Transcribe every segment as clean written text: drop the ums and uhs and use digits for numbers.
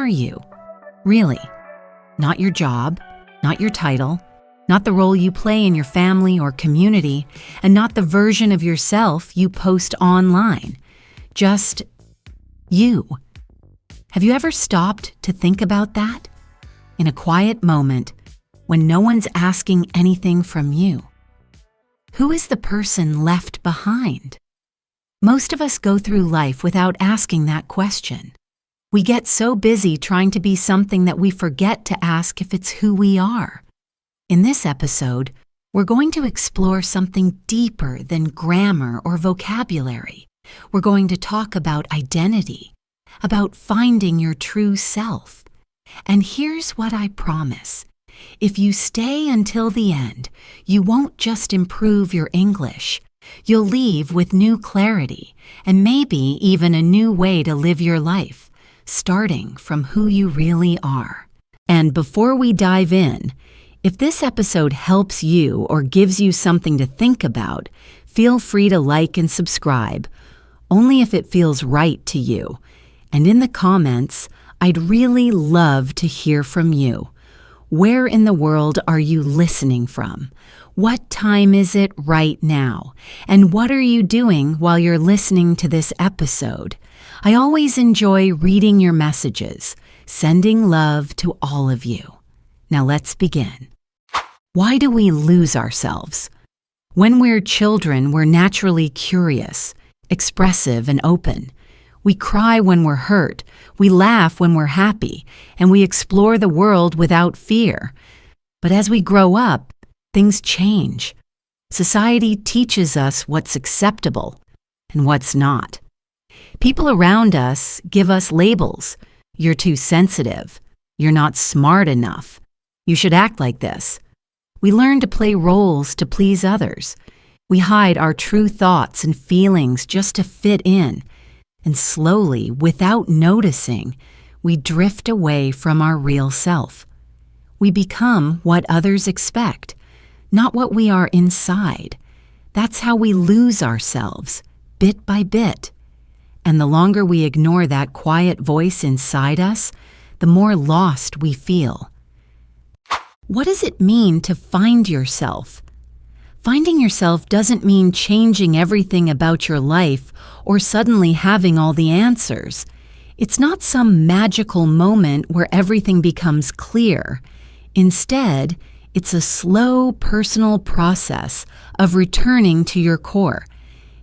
are you? Really? Not your job, not your title, not the role you play in your family or community, and not the version of yourself you post online. Just you. Have you ever stopped to think about that? In a quiet moment, when no one's asking anything from you. Who is the person left behind? Most of us go through life without asking that question. We get so busy trying to be something that we forget to ask if it's who we are. In this episode, we're going to explore something deeper than grammar or vocabulary. We're going to talk about identity, about finding your true self. And here's what I promise. If you stay until the end, you won't just improve your English. You'll leave with new clarity and maybe even a new way to live your life, starting from who you really are. And before we dive in, if this episode helps you or gives you something to think about, feel free to like and subscribe, only if it feels right to you. And in the comments, I'd really love to hear from you. Where in the world are you listening from? What time is it right now? And what are you doing while you're listening to this episode? I always enjoy reading your messages, sending love to all of you. Now let's begin. Why do we lose ourselves? When we're children, we're naturally curious, expressive, and open. We cry when we're hurt, we laugh when we're happy, and we explore the world without fear. But as we grow up, things change. Society teaches us what's acceptable and what's not. People around us give us labels. You're too sensitive. You're not smart enough. You should act like this. We learn to play roles to please others. We hide our true thoughts and feelings just to fit in. And slowly, without noticing, we drift away from our real self. We become what others expect, not what we are inside. That's how we lose ourselves, bit by bit. And the longer we ignore that quiet voice inside us, the more lost we feel. What does it mean to find yourself? Finding yourself doesn't mean changing everything about your life or suddenly having all the answers. It's not some magical moment where everything becomes clear. Instead, it's a slow, personal process of returning to your core.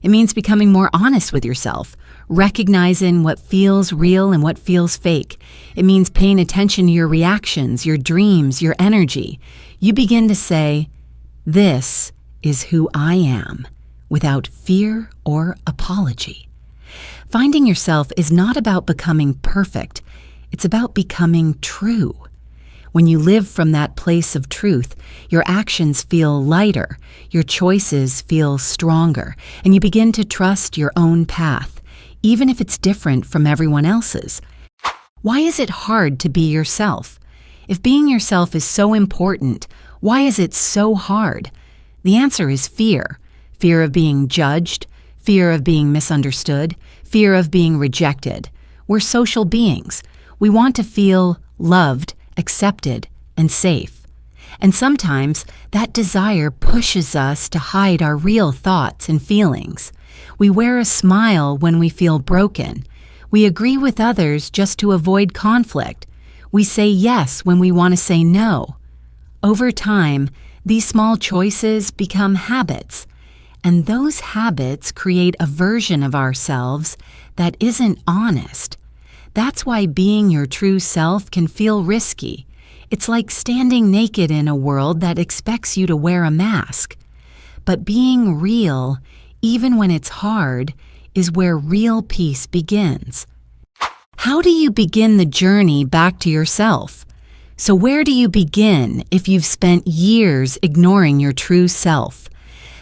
It means becoming more honest with yourself, recognizing what feels real and what feels fake. It means paying attention to your reactions, your dreams, your energy. You begin to say, "This is who I am," without fear or apology. Finding yourself is not about becoming perfect. It's about becoming true. When you live from that place of truth, your actions feel lighter, your choices feel stronger, and you begin to trust your own path, even if it's different from everyone else's. Why is it hard to be yourself? If being yourself is so important, why is it so hard? The answer is fear. Fear of being judged, fear of being misunderstood, fear of being rejected. We're social beings. We want to feel loved, accepted, and safe. And sometimes that desire pushes us to hide our real thoughts and feelings. We wear a smile when we feel broken. We agree with others just to avoid conflict. We say yes when we want to say no. Over time, these small choices become habits, and those habits create a version of ourselves that isn't honest. That's why being your true self can feel risky. It's like standing naked in a world that expects you to wear a mask. But being real, even when it's hard, is where real peace begins. How do you begin the journey back to yourself? So where do you begin if you've spent years ignoring your true self?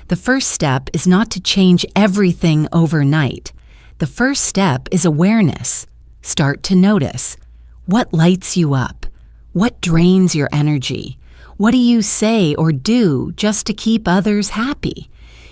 The first step is not to change everything overnight. The first step is awareness. Start to notice. What lights you up? What drains your energy? What do you say or do just to keep others happy?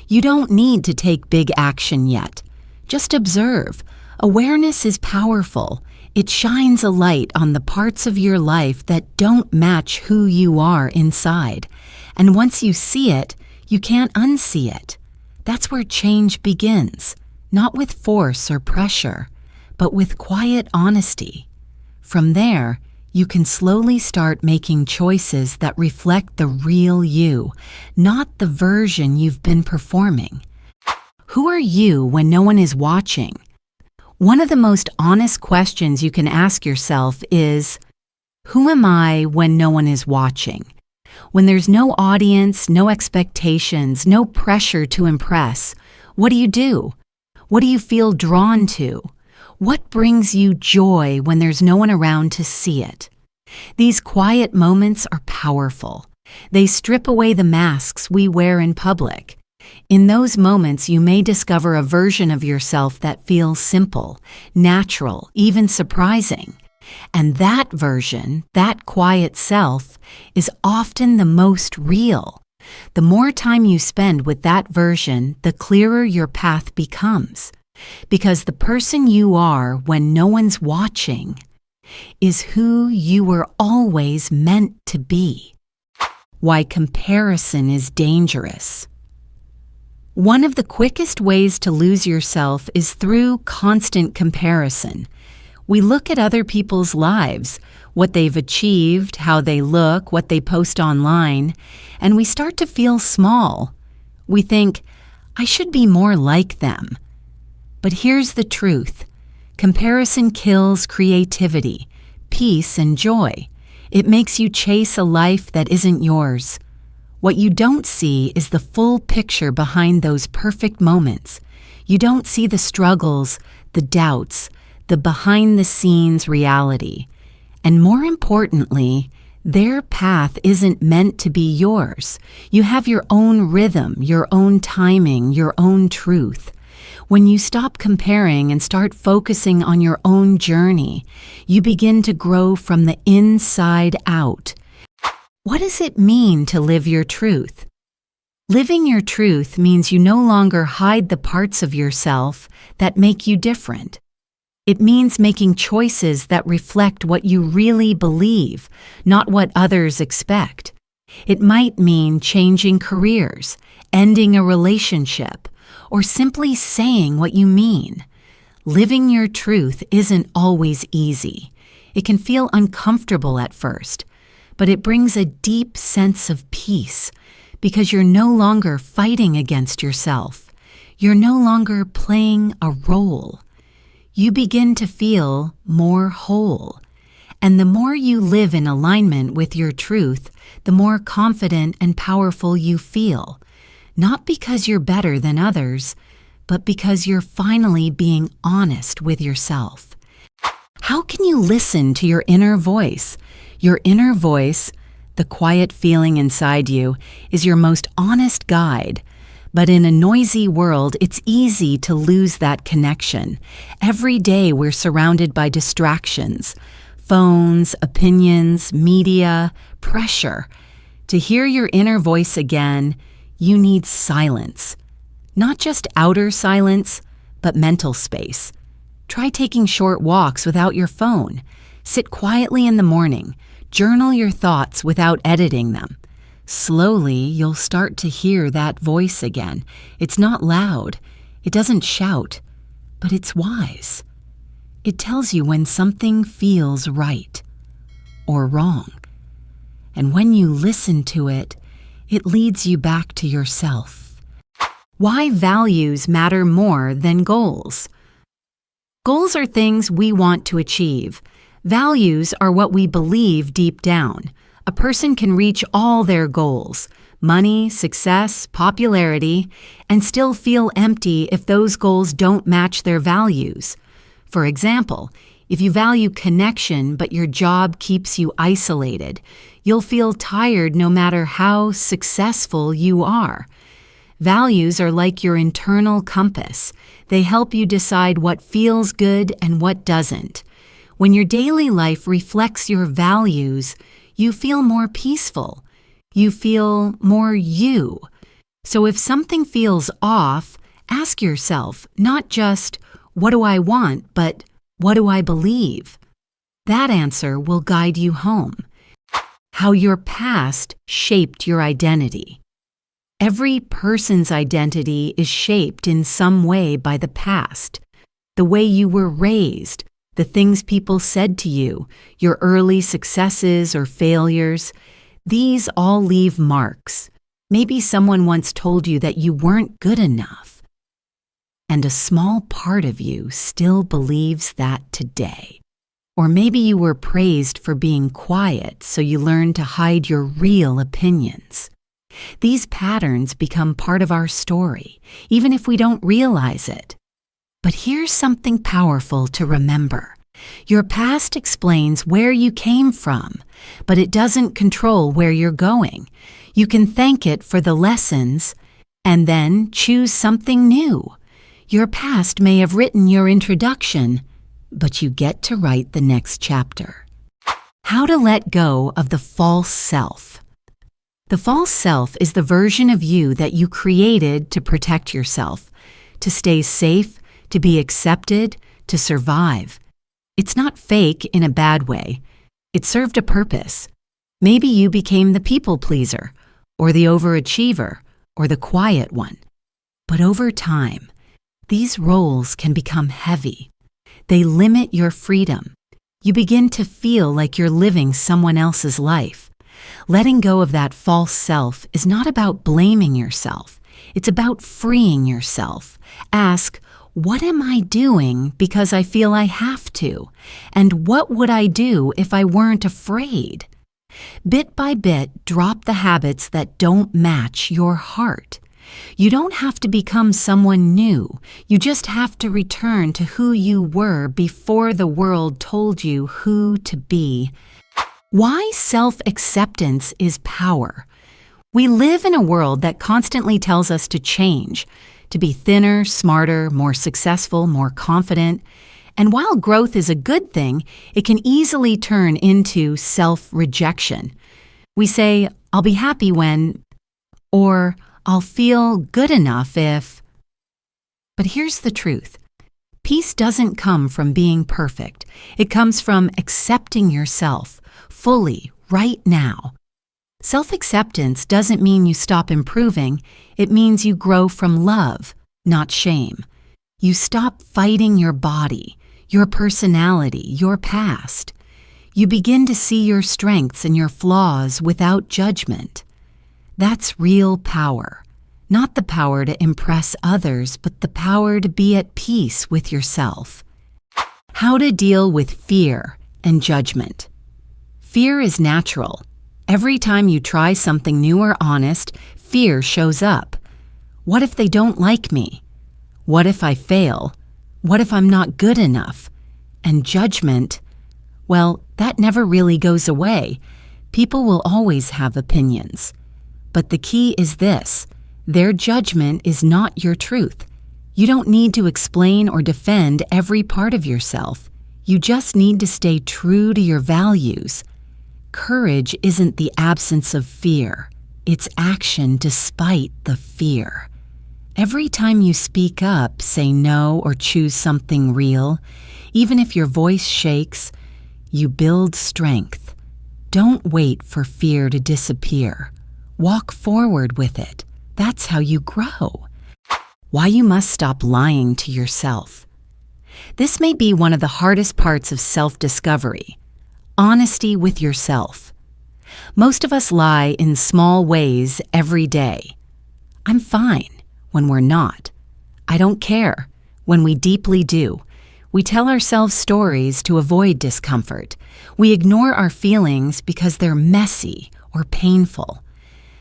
You don't need to take big action yet. Just observe. Awareness is powerful. It shines a light on the parts of your life that don't match who you are inside. And once you see it, you can't unsee it. That's where change begins, not with force or pressure, but with quiet honesty. From there, you can slowly start making choices that reflect the real you, not the version you've been performing. Who are you when no one is watching? One of the most honest questions you can ask yourself is, who am I when no one is watching? When there's no audience, no expectations, no pressure to impress, what do? What do you feel drawn to? What brings you joy when there's no one around to see it? These quiet moments are powerful. They strip away the masks we wear in public. In those moments, you may discover a version of yourself that feels simple, natural, even surprising. And that version, that quiet self, is often the most real. The more time you spend with that version, the clearer your path becomes. Because the person you are when no one's watching is who you were always meant to be. Why comparison is dangerous. One of the quickest ways to lose yourself is through constant comparison. We look at other people's lives, what they've achieved, how they look, what they post online, and we start to feel small. We think, I should be more like them. But here's the truth. Comparison kills creativity, peace, and joy. It makes you chase a life that isn't yours. What you don't see is the full picture behind those perfect moments. You don't see the struggles, the doubts, the behind-the-scenes reality. And more importantly, their path isn't meant to be yours. You have your own rhythm, your own timing, your own truth. When you stop comparing and start focusing on your own journey, you begin to grow from the inside out. What does it mean to live your truth? Living your truth means you no longer hide the parts of yourself that make you different. It means making choices that reflect what you really believe, not what others expect. It might mean changing careers, ending a relationship, or simply saying what you mean. Living your truth isn't always easy. It can feel uncomfortable at first, but it brings a deep sense of peace because you're no longer fighting against yourself. You're no longer playing a role. You begin to feel more whole. And the more you live in alignment with your truth, the more confident and powerful you feel. Not because you're better than others, but because you're finally being honest with yourself. How can you listen to your inner voice? Your inner voice, the quiet feeling inside you, is your most honest guide. But in a noisy world, it's easy to lose that connection. Every day we're surrounded by distractions, phones, opinions, media, pressure. To hear your inner voice again, you need silence. Not just outer silence, but mental space. Try taking short walks without your phone. Sit quietly in the morning. Journal your thoughts without editing them. Slowly, you'll start to hear that voice again. It's not loud. It doesn't shout, but it's wise. It tells you when something feels right or wrong. And when you listen to it, it leads you back to yourself. Why values matter more than goals. Goals are things we want to achieve. Values are what we believe deep down. A person can reach all their goals, money, success, popularity, and still feel empty if those goals don't match their values. For example, if you value connection but your job keeps you isolated, you'll feel tired no matter how successful you are. Values are like your internal compass. They help you decide what feels good and what doesn't. When your daily life reflects your values, you feel more peaceful. You feel more you. So if something feels off, ask yourself not just, what do I want, but what do I believe? That answer will guide you home. How your past shaped your identity. Every person's identity is shaped in some way by the past. The way you were raised, the things people said to you, your early successes or failures, these all leave marks. Maybe someone once told you that you weren't good enough. And a small part of you still believes that today. Or maybe you were praised for being quiet, so you learned to hide your real opinions. These patterns become part of our story, even if we don't realize it. But here's something powerful to remember. Your past explains where you came from, but it doesn't control where you're going. You can thank it for the lessons and then choose something new. Your past may have written your introduction, but you get to write the next chapter. How to let go of the false self. The false self is the version of you that you created to protect yourself, to stay safe, to be accepted, to survive. It's not fake in a bad way. It served a purpose. Maybe you became the people pleaser, or the overachiever, or the quiet one. But over time, these roles can become heavy. They limit your freedom. You begin to feel like you're living someone else's life. Letting go of that false self is not about blaming yourself. It's about freeing yourself. Ask, what am I doing because I feel I have to? And what would I do if I weren't afraid? Bit by bit, drop the habits that don't match your heart. You don't have to become someone new. You just have to return to who you were before the world told you who to be. Why self-acceptance is power. We live in a world that constantly tells us to change, to be thinner, smarter, more successful, more confident. And while growth is a good thing, it can easily turn into self-rejection. We say, I'll be happy when, or I'll feel good enough if. But here's the truth. Peace doesn't come from being perfect. It comes from accepting yourself fully right now. Self-acceptance doesn't mean you stop improving. It means you grow from love, not shame. You stop fighting your body, your personality, your past. You begin to see your strengths and your flaws without judgment. That's real power. Not the power to impress others, but the power to be at peace with yourself. How to deal with fear and judgment. Fear is natural. Every time you try something new or honest, fear shows up. What if they don't like me? What if I fail? What if I'm not good enough? And judgment, well, that never really goes away. People will always have opinions. But the key is this: their judgment is not your truth. You don't need to explain or defend every part of yourself. You just need to stay true to your values. Courage isn't the absence of fear. It's action despite the fear. Every time you speak up, say no, or choose something real, even if your voice shakes, you build strength. Don't wait for fear to disappear. Walk forward with it. That's how you grow. Why you must stop lying to yourself. This may be one of the hardest parts of self-discovery. Honesty with yourself. Most of us lie in small ways every day. I'm fine when we're not. I don't care when we deeply do. We tell ourselves stories to avoid discomfort. We ignore our feelings because they're messy or painful.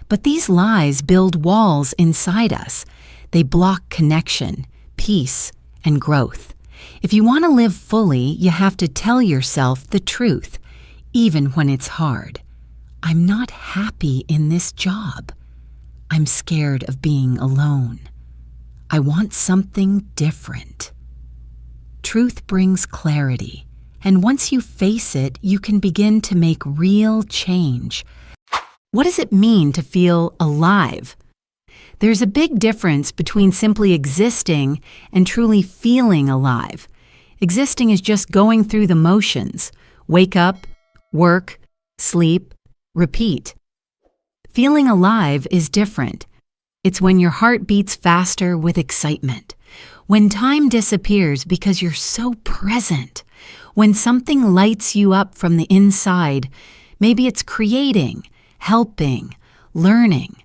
But these lies build walls inside us. They block connection, peace, and growth. If you want to live fully, you have to tell yourself the truth, even when it's hard. I'm not happy in this job. I'm scared of being alone. I want something different. Truth brings clarity, and once you face it, you can begin to make real change. What does it mean to feel alive? There's a big difference between simply existing and truly feeling alive. Existing is just going through the motions, Wake up, work, sleep, repeat. Feeling alive is different. It's when your heart beats faster with excitement. When time disappears because you're so present. When something lights you up from the inside, maybe it's creating, helping, learning,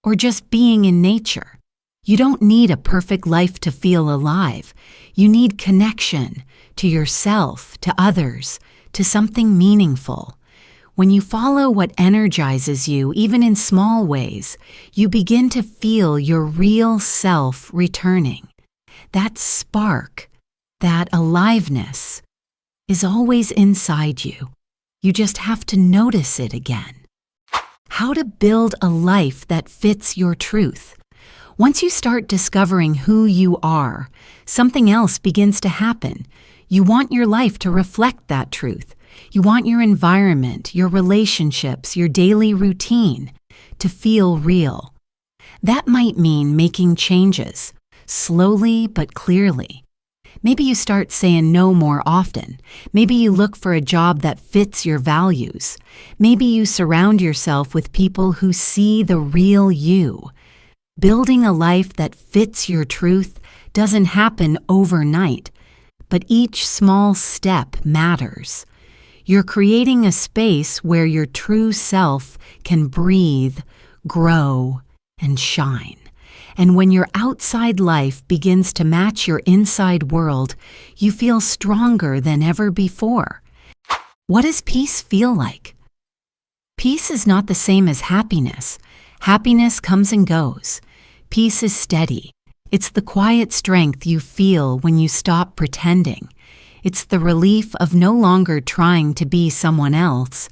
or just being in nature. You don't need a perfect life to feel alive. You need connection to yourself, to others, to something meaningful. When you follow what energizes you, even in small ways, you begin to feel your real self returning. That spark, that aliveness, is always inside you. You just have to notice it again. How to build a life that fits your truth. Once you start discovering who you are, something else begins to happen. You want your life to reflect that truth. You want your environment, your relationships, your daily routine to feel real. That might mean making changes, slowly but clearly. Maybe you start saying no more often. Maybe you look for a job that fits your values. Maybe you surround yourself with people who see the real you. Building a life that fits your truth doesn't happen overnight, but each small step matters. You're creating a space where your true self can breathe, grow, and shine. And when your outside life begins to match your inside world, you feel stronger than ever before. What does peace feel like? Peace is not the same as happiness. Happiness comes and goes. Peace is steady. It's the quiet strength you feel when you stop pretending. It's the relief of no longer trying to be someone else.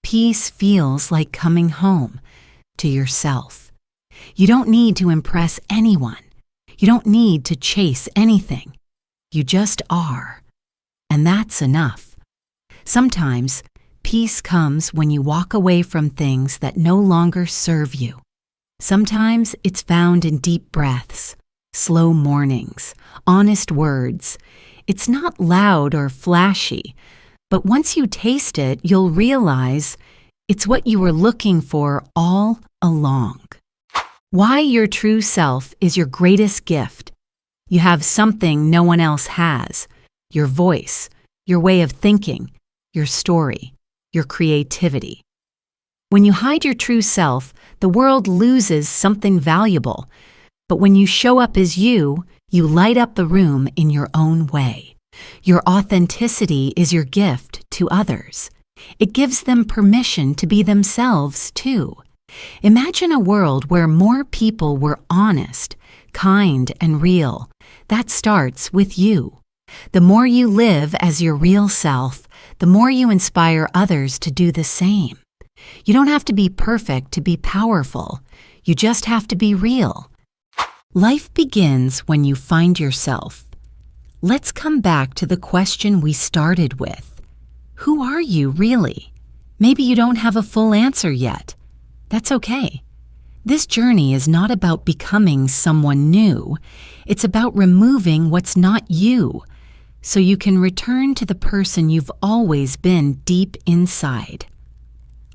Peace feels like coming home to yourself. You don't need to impress anyone. You don't need to chase anything. You just are. And that's enough. Sometimes, peace comes when you walk away from things that no longer serve you. Sometimes it's found in deep breaths, slow mornings, honest words. It's not loud or flashy, but once you taste it, you'll realize it's what you were looking for all along. Why your true self is your greatest gift. You have something no one else has. Your voice, your way of thinking, your story, your creativity. When you hide your true self, the world loses something valuable. But when you show up as you light up the room in your own way. Your authenticity is your gift to others. It gives them permission to be themselves, too. Imagine a world where more people were honest, kind, and real. That starts with you. The more you live as your real self, the more you inspire others to do the same. You don't have to be perfect to be powerful. You just have to be real. Life begins when you find yourself. Let's come back to the question we started with. Who are you really? Maybe you don't have a full answer yet. That's okay. This journey is not about becoming someone new. It's about removing what's not you, so you can return to the person you've always been deep inside.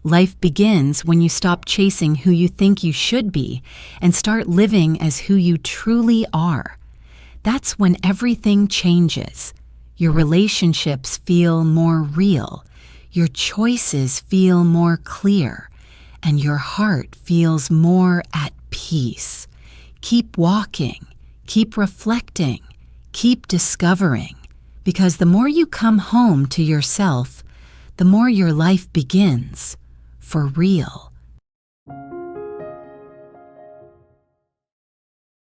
Life begins when you stop chasing who you think you should be and start living as who you truly are. That's when everything changes. Your relationships feel more real. Your choices feel more clear. And your heart feels more at peace. Keep walking. Keep reflecting. Keep discovering. Because the more you come home to yourself, the more your life begins. For real.